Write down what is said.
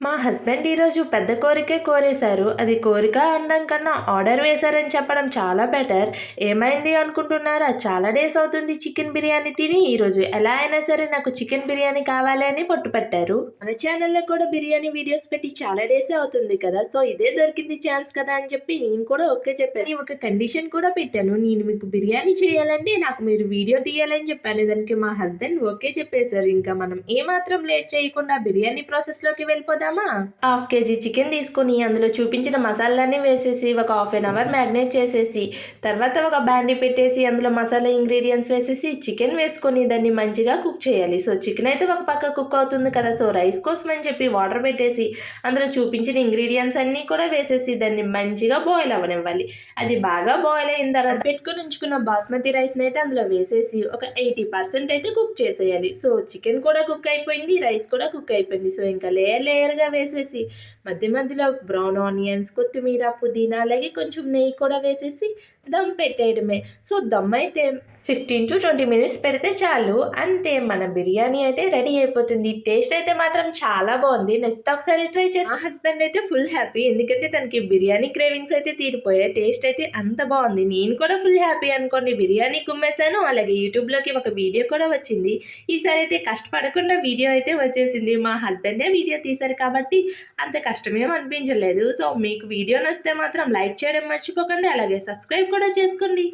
మా హస్బెండ్ ఈరోజు పెద్ద కోరికే కోరేశారు. అది కోరిక అనడం కన్నా ఆర్డర్ వేశారని చెప్పడం చాలా బెటర్. ఏమైంది అనుకుంటున్నారా? చాలా డేస్ అవుతుంది చికెన్ బిర్యానీ తిని. ఈరోజు ఎలా అయినా సరే నాకు చికెన్ బిర్యానీ కావాలి అని పట్టుపట్టారు. మన ఛానల్లో కూడా బిర్యానీ వీడియోస్ పెట్టి చాలా డేసే అవుతుంది కదా! సో ఇదే దొరికింది ఛాన్స్ కదా అని చెప్పి నేను కూడా ఓకే చెప్పేసి ఒక కండిషన్ కూడా పెట్టాను. నేను మీకు బిర్యానీ చేయాలంటే నాకు మీరు వీడియో తీయాలని చెప్పాను. దానికి మా హస్బెండ్ ఓకే చెప్పేశారు. ఇంకా మనం ఏమాత్రం లేట్ చేయకుండా బిర్యానీ ప్రాసెస్‌లోకి వెళ్ళిపోదామా? హాఫ్ కేజీ చికెన్ తీసుకొని అందులో చూపించిన మసాలాలన్నీ వేసేసి ఒక హాఫ్ అన్ అవర్ మ్యాగ్నేట్ చేసేసి తర్వాత ఒక బాండీ పెట్టేసి అందులో మసాలా ఇంగ్రీడియంట్స్ వేసేసి చికెన్ వేసుకొని దాన్ని మంచిగా కుక్ చేయాలి. సో చికెన్ అయితే ఒక పక్క కుక్ అవుతుంది కదా! సో రైస్ కోసం అని చెప్పి వాటర్ పెట్టేసి అందులో చూపించిన ఇంగ్రీడియంట్స్ అన్నీ కూడా వేసేసి దాన్ని మంచిగా బాయిల్ అవ్వనివ్వాలి. అది బాగా బాయిల్ అయిన తర్వాత పెట్టుకొని ఉంచుకున్న బాస్మతి రైస్ని అయితే అందులో వేసేసి ఒక 80% అయితే కుక్ చేసేయాలి. సో చికెన్ కూడా కుక్ అయిపోయింది, రైస్ కూడా కుక్ అయిపోయింది. సో ఇంకా లేయర్గా వేసేసి మధ్య మధ్యలో బ్రౌన్ ఆనియన్స్, కొత్తిమీర, పుదీనా అలాగే కొంచెం నెయ్యి కూడా వేసేసి దమ్ పెట్టేయడమే. సో దమ్ అయితే 15-20 మినిట్స్ పెడితే చాలు. అంతే, మన బిర్యానీ అయితే రెడీ అయిపోతుంది. టేస్ట్ అయితే మాత్రం చాలా బాగుంది. నచ్చితే ఒకసారి ట్రై చేసి మా హస్బెండ్ అయితే ఫుల్ హ్యాపీ. ఎందుకంటే తనకి బిర్యానీ క్రేవింగ్స్ అయితే తీరిపోయాయి. టేస్ట్ అయితే అంత బాగుంది. నేను కూడా ఫుల్ హ్యాపీ అనుకోండి. బిర్యానీ కుమ్మేశాను. అలాగే యూట్యూబ్లోకి ఒక వీడియో కూడా వచ్చింది. ఈసారి అయితే కష్టపడకుండా వీడియో అయితే వచ్చేసింది. మా హస్బెండే వీడియో తీశారు కాబట్టి అంత కష్టమేం అనిపించలేదు. సో మీకు వీడియో నచ్చితే మాత్రం లైక్ చేయడం మర్చిపోకండి. అలాగే సబ్స్క్రైబ్ కూడా చేసుకోండి.